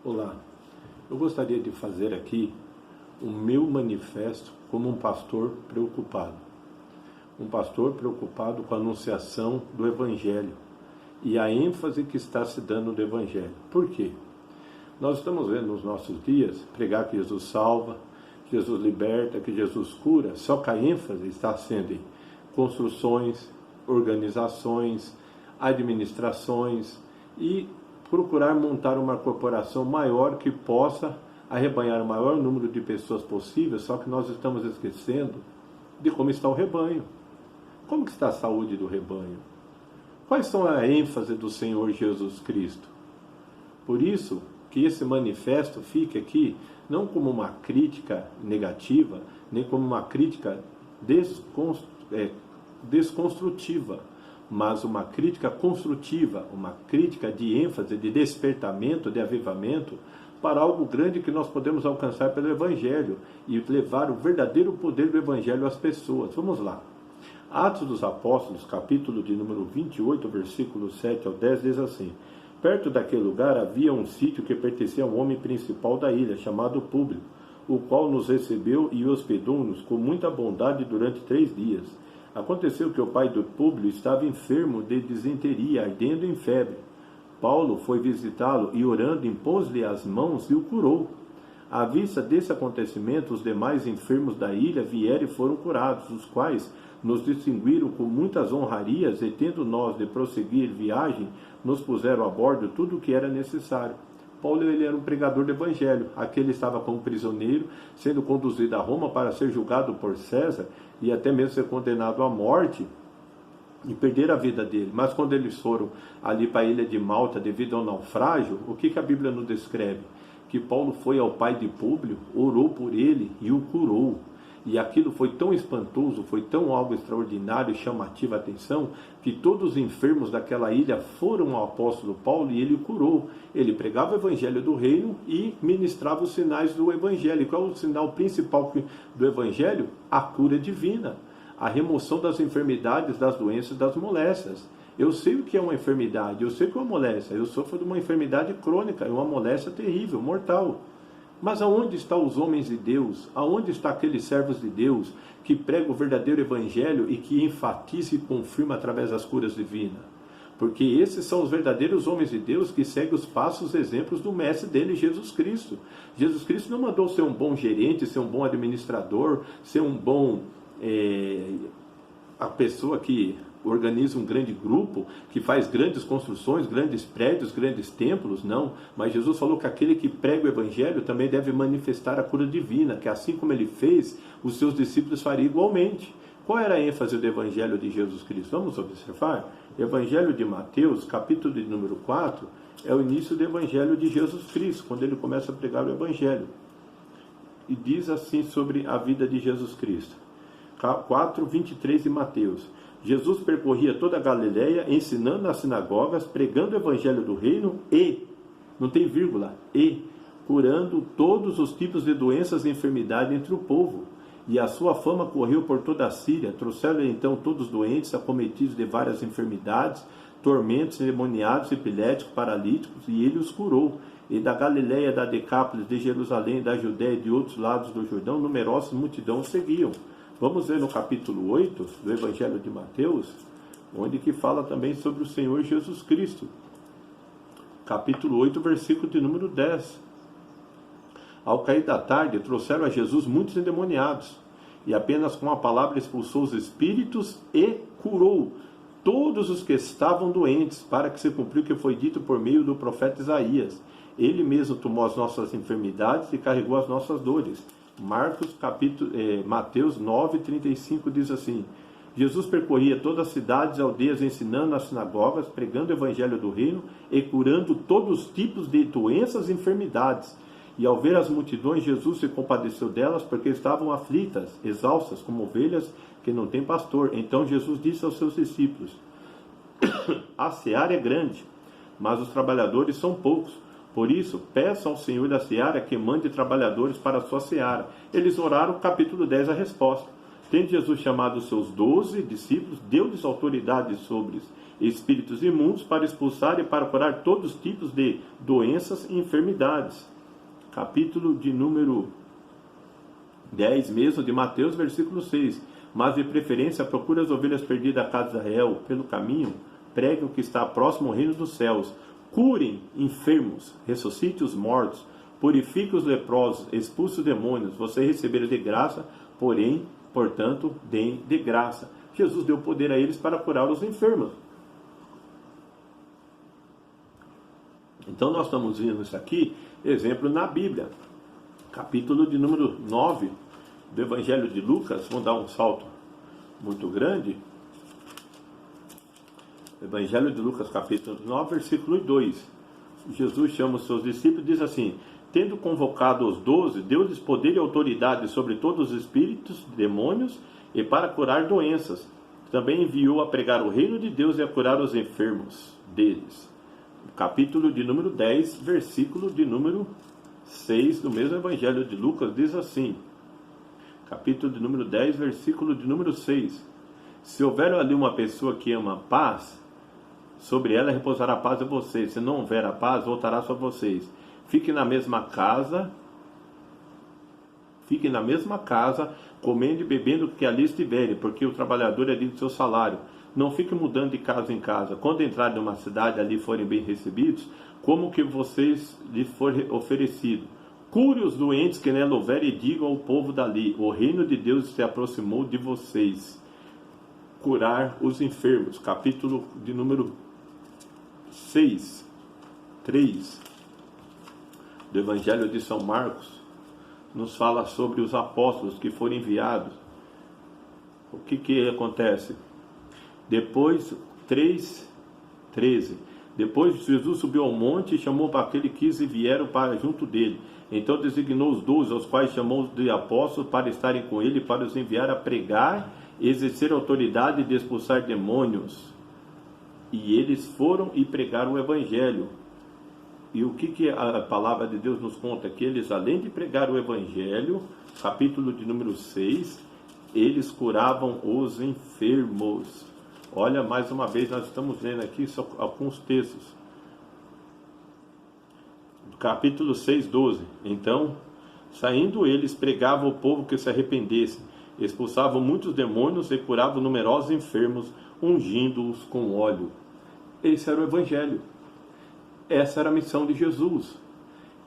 Olá, eu gostaria de fazer aqui o meu manifesto como um pastor preocupado. Um pastor preocupado com a anunciação do Evangelho e a ênfase que está se dando no Evangelho. Por quê? Nós estamos vendo nos nossos dias pregar que Jesus salva, que Jesus liberta, que Jesus cura, só que a ênfase está sendo em construções, organizações, administrações e procurar montar uma corporação maior que possa arrebanhar o maior número de pessoas possível, só que nós estamos esquecendo de como está o rebanho. Como que está a saúde do rebanho? Quais são a ênfase do Senhor Jesus Cristo? Por isso que esse manifesto fica aqui não como uma crítica negativa, nem como uma crítica desconstrutiva, mas uma crítica construtiva, uma crítica de ênfase, de despertamento, de avivamento, para algo grande que nós podemos alcançar pelo Evangelho e levar o verdadeiro poder do Evangelho às pessoas. Vamos lá. Atos dos Apóstolos, capítulo de número 28, versículo 7 ao 10, diz assim: perto daquele lugar havia um sítio que pertencia a um homem principal da ilha, chamado Públio, o qual nos recebeu e hospedou-nos com muita bondade durante 3 dias. Aconteceu que o pai do Públio estava enfermo de disenteria, ardendo em febre. Paulo foi visitá-lo e, orando, impôs-lhe as mãos e o curou. À vista desse acontecimento, os demais enfermos da ilha vieram e foram curados, os quais nos distinguiram com muitas honrarias e, tendo nós de prosseguir viagem, nos puseram a bordo tudo o que era necessário. Paulo ele era um pregador do Evangelho. Aqui ele estava como prisioneiro, sendo conduzido a Roma para ser julgado por César e até mesmo ser condenado à morte e perder a vida dele. Mas quando eles foram ali para a ilha de Malta devido ao naufrágio, o que a Bíblia nos descreve? Que Paulo foi ao pai de Públio, orou por ele e o curou. E aquilo foi tão espantoso, foi tão algo extraordinário e chamativo a atenção, que todos os enfermos daquela ilha foram ao apóstolo Paulo e ele o curou. Ele pregava o evangelho do reino e ministrava os sinais do evangelho. E qual é o sinal principal do evangelho? A cura divina, a remoção das enfermidades, das doenças, das moléstias. Eu sei o que é uma enfermidade, eu sei o que é uma moléstia. Eu sofro de uma enfermidade crônica, uma moléstia terrível, mortal. Mas aonde estão os homens de Deus? Aonde estão aqueles servos de Deus que pregam o verdadeiro evangelho e que enfatiza e confirma através das curas divinas? Porque esses são os verdadeiros homens de Deus que seguem os passos, exemplos do mestre dele, Jesus Cristo. Jesus Cristo não mandou ser um bom gerente, ser um bom administrador, ser um bom... a pessoa que organiza um grande grupo, que faz grandes construções, grandes prédios, grandes templos, não. Mas Jesus falou que aquele que prega o Evangelho também deve manifestar a cura divina, que assim como ele fez, os seus discípulos fariam igualmente. Qual era a ênfase do Evangelho de Jesus Cristo? Vamos observar? Evangelho de Mateus, capítulo de número 4, é o início do Evangelho de Jesus Cristo, quando ele começa a pregar o Evangelho. E diz assim sobre a vida de Jesus Cristo. 4:23 de Mateus. Jesus percorria toda a Galileia, ensinando nas sinagogas, pregando o evangelho do reino e, não tem vírgula, e curando todos os tipos de doenças e enfermidades entre o povo. E a sua fama correu por toda a Síria. Trouxeram então todos os doentes, acometidos de várias enfermidades, tormentos, endemoniados, epiléticos, paralíticos, e ele os curou. E da Galileia, da Decápolis, de Jerusalém, da Judéia e de outros lados do Jordão, numerosas multidões seguiam. Vamos ver no capítulo 8 do Evangelho de Mateus, onde que fala também sobre o Senhor Jesus Cristo. Capítulo 8, versículo de número 10. Ao cair da tarde, trouxeram a Jesus muitos endemoniados, e apenas com a palavra expulsou os espíritos e curou todos os que estavam doentes, para que se cumpriu o que foi dito por meio do profeta Isaías. Ele mesmo tomou as nossas enfermidades e carregou as nossas dores. Mateus 9:35 diz assim: Jesus percorria todas as cidades e aldeias, ensinando nas sinagogas, pregando o evangelho do reino e curando todos os tipos de doenças e enfermidades. E ao ver as multidões, Jesus se compadeceu delas, porque estavam aflitas, exaustas, como ovelhas que não têm pastor. Então Jesus disse aos seus discípulos: a seara é grande, mas os trabalhadores são poucos. Por isso, peçam ao Senhor da seara que mande trabalhadores para a sua seara. Eles oraram, capítulo 10, a resposta. Tendo Jesus chamado os seus 12 discípulos, deu-lhes autoridade sobre espíritos imundos para expulsar e para curar todos os tipos de doenças e enfermidades. Capítulo de número 10 mesmo de Mateus, versículo 6. Mas de preferência procure as ovelhas perdidas da casa de Israel pelo caminho, pregue o que está próximo ao reino dos céus, curem enfermos, ressuscite os mortos, purifique os leprosos, expulse os demônios. Vocês receberam de graça, porém, portanto, deem de graça. Jesus deu poder a eles para curar os enfermos. Então nós estamos vendo isso aqui, exemplo na Bíblia. Capítulo de número 9 do Evangelho de Lucas. Vamos dar um salto muito grande. Evangelho de Lucas, capítulo 9, versículo 2. Jesus chama os seus discípulos e diz assim: tendo convocado os 12, deu-lhes poder e autoridade sobre todos os espíritos, demônios, e para curar doenças. Também enviou a pregar o reino de Deus e a curar os enfermos deles. Capítulo de número 10, versículo de número 6 do mesmo Evangelho de Lucas, diz assim, capítulo de número 10, versículo de número 6: se houver ali uma pessoa que ama a paz, sobre ela repousará a paz de vocês. Se não houver a paz, voltará sobre vocês. Fiquem na mesma casa, comendo e bebendo o que ali estiverem, porque o trabalhador é digno do seu salário. Não fiquem mudando de casa em casa. Quando entrarem numa cidade ali forem bem recebidos, como que vocês lhes for oferecido. Cure os doentes que nela houver e digam ao povo dali: o reino de Deus se aproximou de vocês. Curar os enfermos. Capítulo de número 6, 3 do Evangelho de São Marcos nos fala sobre os apóstolos que foram enviados. O que acontece? Depois, 3:13. Depois Jesus subiu ao monte e chamou para aquele que quis e vieram para junto dele. Então designou os 12, aos quais chamou de apóstolos, para estarem com ele, para os enviar a pregar e exercer a autoridade de expulsar demônios. E eles foram e pregaram o Evangelho. E o que a palavra de Deus nos conta? Que eles, além de pregar o Evangelho, capítulo de número 6, eles curavam os enfermos. Olha, mais uma vez, nós estamos lendo aqui só alguns textos. Capítulo 6, 12. Então, saindo eles, pregavam ao povo que se arrependesse, expulsavam muitos demônios e curavam numerosos enfermos, ungindo-os com óleo. Esse era o Evangelho. Essa era a missão de Jesus.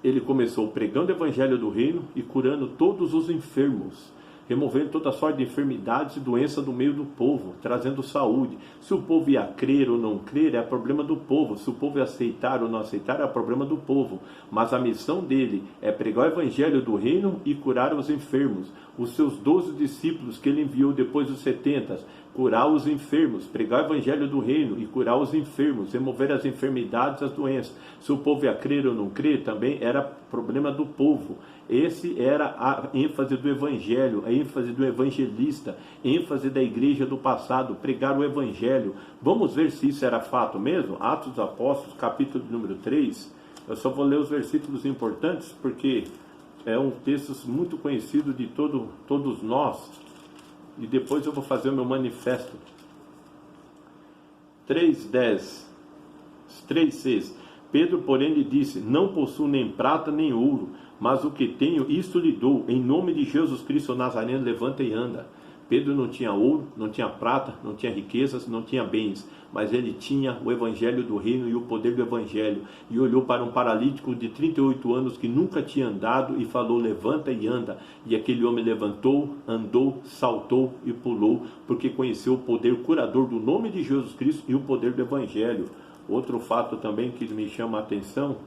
Ele começou pregando o Evangelho do Reino e curando todos os enfermos, removendo toda sorte de enfermidades e doenças do meio do povo, trazendo saúde. Se o povo ia crer ou não crer, é problema do povo. Se o povo ia aceitar ou não aceitar, é problema do povo. Mas a missão dele é pregar o Evangelho do Reino e curar os enfermos. Os seus 12 discípulos que ele enviou depois dos 70, curar os enfermos, pregar o Evangelho do Reino e curar os enfermos, remover as enfermidades e as doenças. Se o povo ia crer ou não crer, também era problema do povo. Esse era a ênfase do Evangelho, a ênfase do evangelista, ênfase da igreja do passado, pregar o Evangelho. Vamos ver se isso era fato mesmo? Atos dos Apóstolos, capítulo número 3. Eu só vou ler os versículos importantes, porque é um texto muito conhecido de todos nós. E depois eu vou fazer o meu manifesto. 3:10, 3:6. Pedro, porém, lhe disse: não possuo nem prata nem ouro, mas o que tenho, isto lhe dou. Em nome de Jesus Cristo Nazareno, levanta e anda. Pedro não tinha ouro, não tinha prata, não tinha riquezas, não tinha bens, mas ele tinha o Evangelho do Reino e o poder do Evangelho. E olhou para um paralítico de 38 anos que nunca tinha andado e falou: levanta e anda. E aquele homem levantou, andou, saltou e pulou, porque conheceu o poder curador do nome de Jesus Cristo e o poder do Evangelho. Outro fato também que me chama a atenção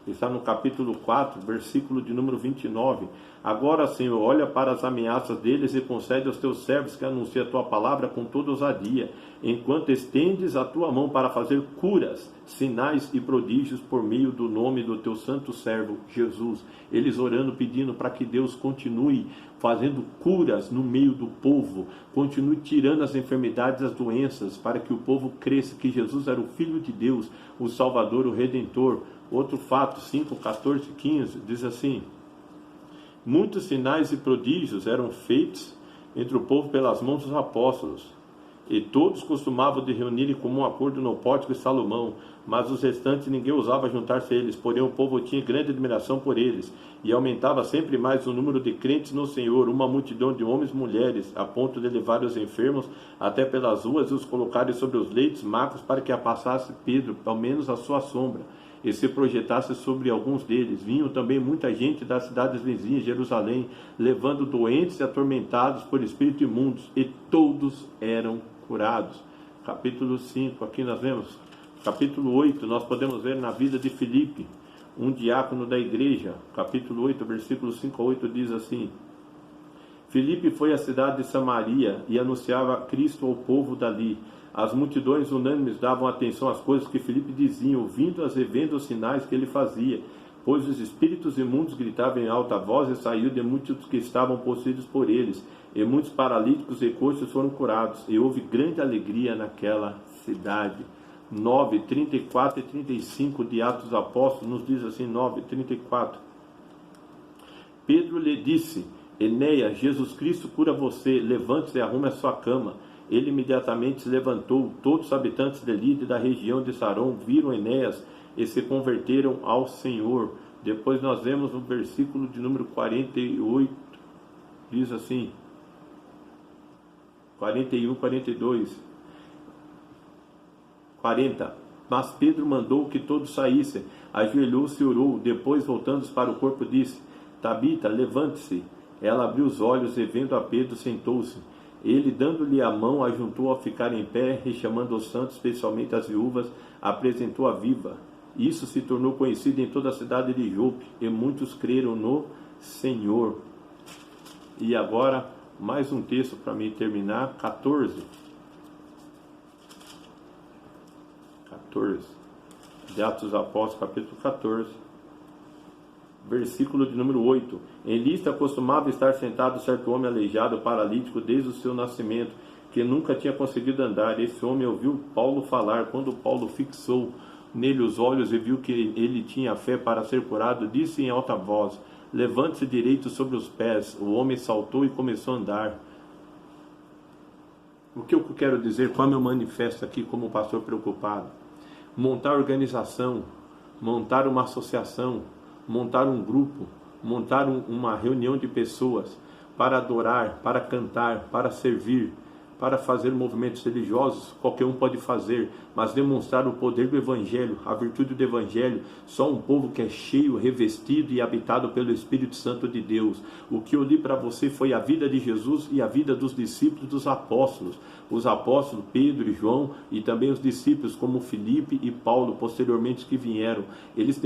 está no capítulo 4, versículo de número 29. Agora, Senhor, olha para as ameaças deles e concede aos teus servos que anunciem a tua palavra com toda ousadia, enquanto estendes a tua mão para fazer curas, sinais e prodígios por meio do nome do teu santo servo Jesus. Eles orando, pedindo para que Deus continue fazendo curas no meio do povo, continue tirando as enfermidades, as doenças, para que o povo cresça que Jesus era o Filho de Deus, o Salvador, o Redentor. Outro fato, 5, 14, 15, diz assim: muitos sinais e prodígios eram feitos entre o povo pelas mãos dos apóstolos. E todos costumavam de reunir em comum acordo no pórtico de Salomão, mas os restantes ninguém ousava juntar-se a eles, porém o povo tinha grande admiração por eles, e aumentava sempre mais o número de crentes no Senhor, uma multidão de homens e mulheres, a ponto de levar os enfermos até pelas ruas e os colocarem sobre os leitos macos, para que a passasse Pedro, ao menos a sua sombra, e se projetasse sobre alguns deles. Vinham também muita gente das cidades vizinhas de Jerusalém, levando doentes e atormentados por espíritos imundos, e todos eram curados. Capítulo 5, aqui nós vemos. Capítulo 8, nós podemos ver na vida de Filipe, um diácono da igreja. Capítulo 8, versículos 5 a 8 diz assim: Filipe foi à cidade de Samaria e anunciava Cristo ao povo dali. As multidões unânimes davam atenção às coisas que Filipe dizia, ouvindo-as e vendo os sinais que ele fazia, pois os espíritos imundos gritavam em alta voz e saiu de muitos que estavam possuídos por eles, e muitos paralíticos e coxos foram curados, e houve grande alegria naquela cidade. 9, 34 e 35 de Atos dos Apóstolos nos diz assim, 9, 34. Pedro lhe disse: Enéas, Jesus Cristo cura você, levante-se e arrume a sua cama. Ele imediatamente se levantou. Todos os habitantes de Lida e da região de Saron viram Enéas e se converteram ao Senhor. Depois nós vemos no versículo de número 48, diz assim, 41, 42, 40. Mas Pedro mandou que todos saíssem, ajoelhou-se e orou. Depois, voltando para o corpo, disse: Tabita, levante-se. Ela abriu os olhos e, vendo a Pedro, sentou-se. Ele, dando-lhe a mão, ajuntou a ficar em pé e, chamando os santos, especialmente as viúvas, apresentou-a viva. Isso se tornou conhecido em toda a cidade de Jope, e muitos creram no Senhor. E agora, mais um texto para mim terminar, 14, de Atos dos Apóstolos, capítulo 14, versículo de número 8. Em Listra costumava estar sentado certo homem aleijado, paralítico, desde o seu nascimento, que nunca tinha conseguido andar. Esse homem ouviu Paulo falar. Quando Paulo fixou nele os olhos e viu que ele tinha fé para ser curado, disse em alta voz: Levante-se direito sobre os pés. O homem saltou e começou a andar. O que eu quero dizer, como eu manifesto aqui como pastor preocupado? Montar organização, montar uma associação, montar um grupo, montar uma reunião de pessoas para adorar, para cantar, para servir, para fazer movimentos religiosos, qualquer um pode fazer, mas demonstrar o poder do Evangelho, a virtude do Evangelho, só um povo que é cheio, revestido e habitado pelo Espírito Santo de Deus. O que eu li para você foi a vida de Jesus e a vida dos discípulos, dos apóstolos. Os apóstolos Pedro e João, e também os discípulos como Filipe e Paulo, posteriormente que vieram. Eles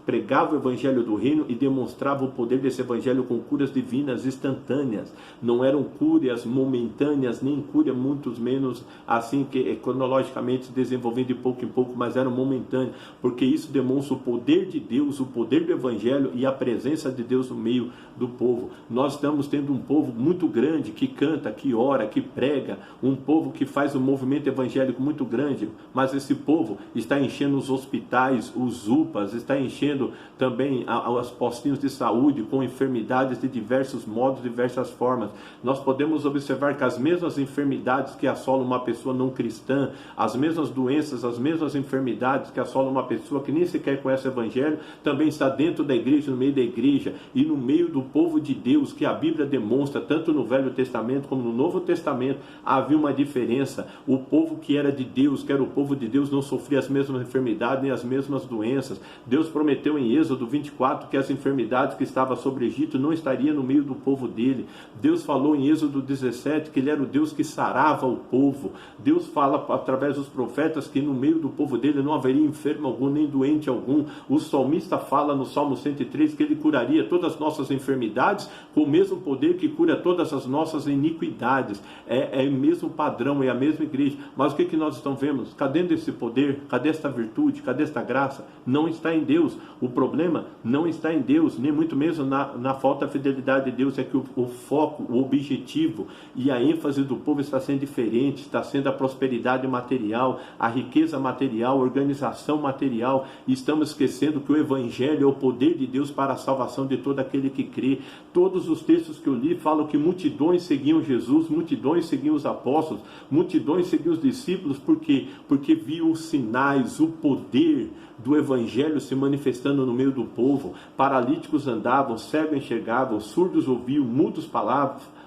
pregavam o Evangelho do Reino e demonstravam o poder desse Evangelho com curas divinas instantâneas. Não eram curas momentâneas, nem cura muito menos assim que cronologicamente se desenvolvendo de pouco em pouco, mas eram momentâneas, porque isso demonstra o poder de Deus, o poder do Evangelho e a presença de Deus no meio do povo. Nós estamos tendo um povo muito grande que canta, que ora, que prega, um povo que faz um movimento evangélico muito grande, mas esse povo está enchendo os hospitais, os UPAs, está enchendo também os postinhos de saúde com enfermidades de diversos modos, diversas formas. Nós podemos observar que as mesmas enfermidades que assolam uma pessoa não cristã, as mesmas doenças, as mesmas enfermidades que assolam uma pessoa que nem sequer conhece o Evangelho, também está dentro da igreja, no meio da igreja e no meio do povo de Deus, que a Bíblia demonstra, tanto no Velho Testamento como no Novo Testamento, havia uma diferença. O povo que era de Deus, que era o povo de Deus, não sofria as mesmas enfermidades nem as mesmas doenças. Deus prometeu em Êxodo 24 que as enfermidades que estavam sobre o Egito não estariam no meio do povo dele. Deus falou em Êxodo 17 que ele era o Deus que sarava o povo. Deus fala através dos profetas que no meio do povo dele não haveria enfermo algum, nem doente algum. O salmista fala no Salmo 103 que ele curaria todas as nossas enfermidades com o mesmo poder que cura todas as nossas iniquidades. É o mesmo padrão, é a mesma igreja. Mas o que nós estamos vendo? Cadê esse poder? Cadê esta virtude? Cadê esta graça? Não está em Deus. O problema não está em Deus, nem muito menos na falta de fidelidade de Deus. É que o foco, o objetivo e a ênfase do povo está sendo diferente, está sendo a prosperidade material, a riqueza material, a organização material. E estamos esquecendo que o Evangelho é o poder de Deus para a salvação de todo aquele que crê. Todos os textos que eu li falam que multidões seguiam Jesus, multidões seguiam os apóstolos, multidões seguiam os discípulos. Por quê? Porque viam os sinais, o poder do Evangelho se manifestando no meio do povo. Paralíticos andavam, cegos enxergavam, surdos ouviam, mudos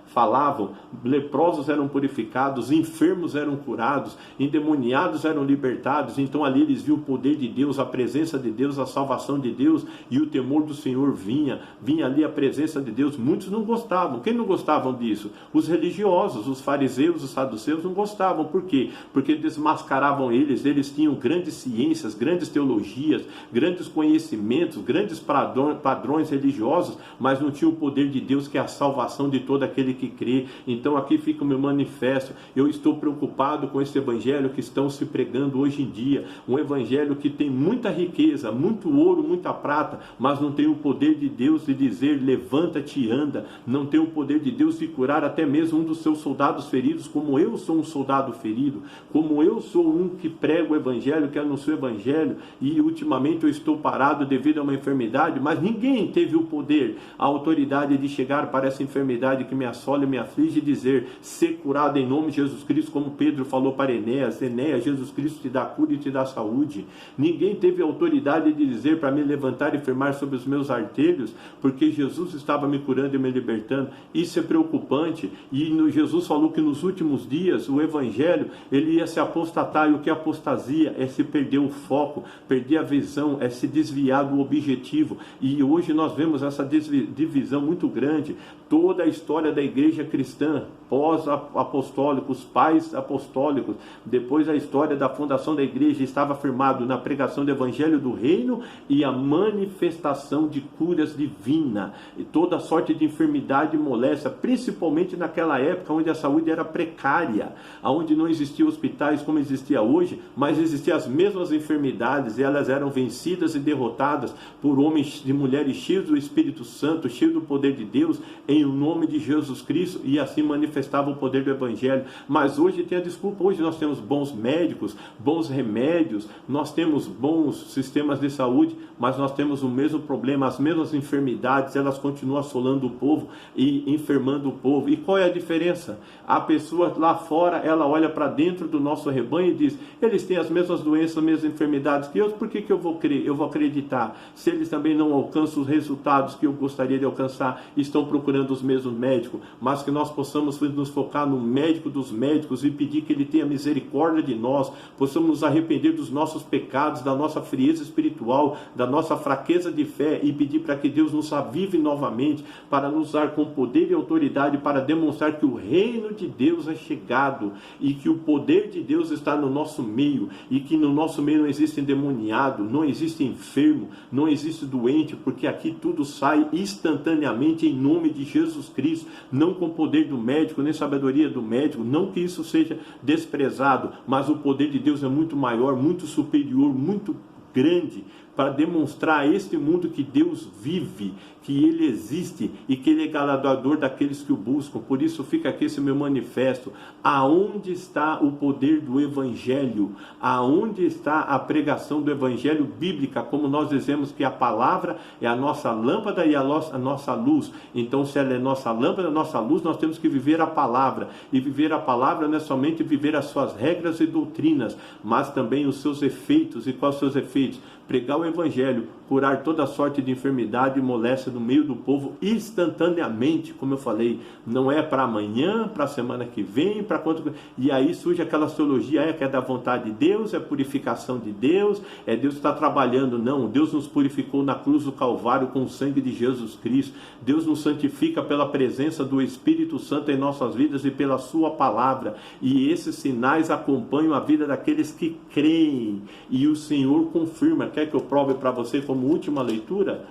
falavam, leprosos eram purificados, enfermos eram curados, endemoniados eram libertados. Então ali eles viam o poder de Deus, a presença de Deus, a salvação de Deus, e o temor do Senhor vinha ali a presença de Deus. Muitos não gostavam. Quem não gostavam disso? Os religiosos, os fariseus, os saduceus não gostavam. Por quê? Porque desmascaravam eles tinham grandes ciências, grandes teologias, grandes conhecimentos, grandes padrões religiosos, mas não tinham o poder de Deus, que é a salvação de todo aquele que crê. Então aqui fica o meu manifesto. Eu estou preocupado com esse evangelho que estão se pregando hoje em dia, um evangelho que tem muita riqueza, muito ouro, muita prata, mas não tem o poder de Deus de dizer levanta-te e anda, não tem o poder de Deus de curar até mesmo um dos seus soldados feridos, como eu sou um soldado ferido, como eu sou um que prega o evangelho, que anuncia o evangelho, e ultimamente eu estou parado devido a uma enfermidade, mas ninguém teve o poder, a autoridade de chegar para essa enfermidade que me assola e me aflige e dizer, ser curado em nome de Jesus Cristo, como Pedro falou para Enéas, Jesus Cristo te dá cura e te dá saúde. Ninguém teve a autoridade de dizer para me levantar e firmar sobre os meus artelhos, porque Jesus estava me curando e me libertando. Isso é preocupante, e Jesus falou que nos últimos dias o evangelho ele ia se apostatar, e o que é apostasia é se perder o foco, perder a visão, é se desviar do objetivo. E hoje nós vemos essa divisão muito grande. Toda a história da igreja cristã, pós-apostólicos, pais apostólicos, depois a história da fundação da igreja, estava firmado na pregação do evangelho do reino e a manifestação de curas divina, e toda sorte de enfermidade e moléstia, principalmente naquela época onde a saúde era precária, onde não existiam hospitais como existia hoje, mas existiam as mesmas enfermidades, e elas eram vencidas e derrotadas por homens e mulheres cheios do Espírito Santo, cheios do poder de Deus, em nome de Jesus Cristo, e assim manifestava o poder do evangelho. Mas hoje tem a desculpa, hoje nós temos bons médicos, bons remédios, nós temos bons sistemas de saúde, mas nós temos o mesmo problema, as mesmas enfermidades, elas continuam assolando o povo e enfermando o povo. E qual é a diferença? A pessoa lá fora, ela olha para dentro do nosso rebanho e diz, eles têm as mesmas doenças, as mesmas enfermidades que eu, por que eu vou crer? Eu vou acreditar. Se eles também não alcançam os resultados que eu gostaria de alcançar, estão procurando os mesmos médicos, mas que nós possamos nos focar no médico dos médicos e pedir que ele tenha misericórdia de nós, possamos nos arrepender dos nossos pecados, da nossa frieza espiritual, da nossa fraqueza de fé, e pedir para que Deus nos avive novamente, para nos dar com poder e autoridade, para demonstrar que o reino de Deus é chegado, e que o poder de Deus está no nosso meio, e que no nosso meio não existe endemoniado, não existe enfermo, não existe doente, porque aqui tudo sai instantaneamente em nome de Jesus Cristo, não com o poder do médico, nem sabedoria do médico, não que isso seja desprezado, mas o poder de Deus é muito maior, muito superior, muito grande, para demonstrar a este mundo que Deus vive, que Ele existe e que Ele é galardoador daqueles que o buscam. Por isso fica aqui esse meu manifesto. Aonde está o poder do Evangelho? Aonde está a pregação do Evangelho bíblica? Como nós dizemos que a palavra é a nossa lâmpada e a nossa luz. Então, se ela é nossa lâmpada, a nossa luz, nós temos que viver a palavra. E viver a palavra não é somente viver as suas regras e doutrinas, mas também os seus efeitos. E quais os seus efeitos? Pregar o Evangelho, curar toda sorte de enfermidade e moléstia no meio do povo instantaneamente, como eu falei. Não é para amanhã, para a semana que vem, para quanto... E aí surge aquela teologia, que é da vontade de Deus, é purificação de Deus, é Deus que está trabalhando. Não, Deus nos purificou na cruz do Calvário com o sangue de Jesus Cristo. Deus nos santifica pela presença do Espírito Santo em nossas vidas e pela sua palavra. E esses sinais acompanham a vida daqueles que creem. E o Senhor confirma. Quer que eu prove para você como última leitura?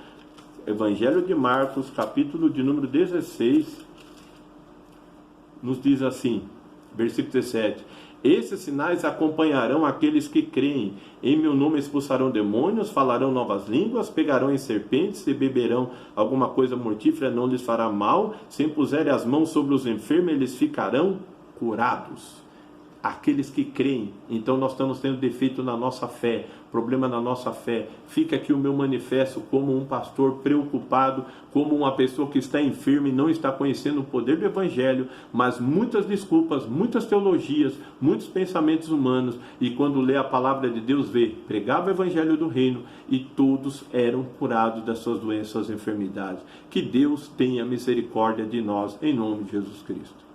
Evangelho de Marcos, capítulo de número 16, nos diz assim, Versículo 17. Esses sinais acompanharão aqueles que creem. Em meu nome expulsarão demônios, falarão novas línguas, pegarão em serpentes, se beberão alguma coisa mortífera, não lhes fará mal. Se impuserem as mãos sobre os enfermos, eles ficarão curados. Aqueles que creem. Então nós estamos tendo defeito na nossa fé, problema na nossa fé. Fica aqui o meu manifesto como um pastor preocupado, como uma pessoa que está enferma e não está conhecendo o poder do Evangelho, mas muitas desculpas, muitas teologias, muitos pensamentos humanos, e quando lê a palavra de Deus, vê, pregava o Evangelho do Reino e todos eram curados das suas doenças, suas enfermidades. Que Deus tenha misericórdia de nós, em nome de Jesus Cristo.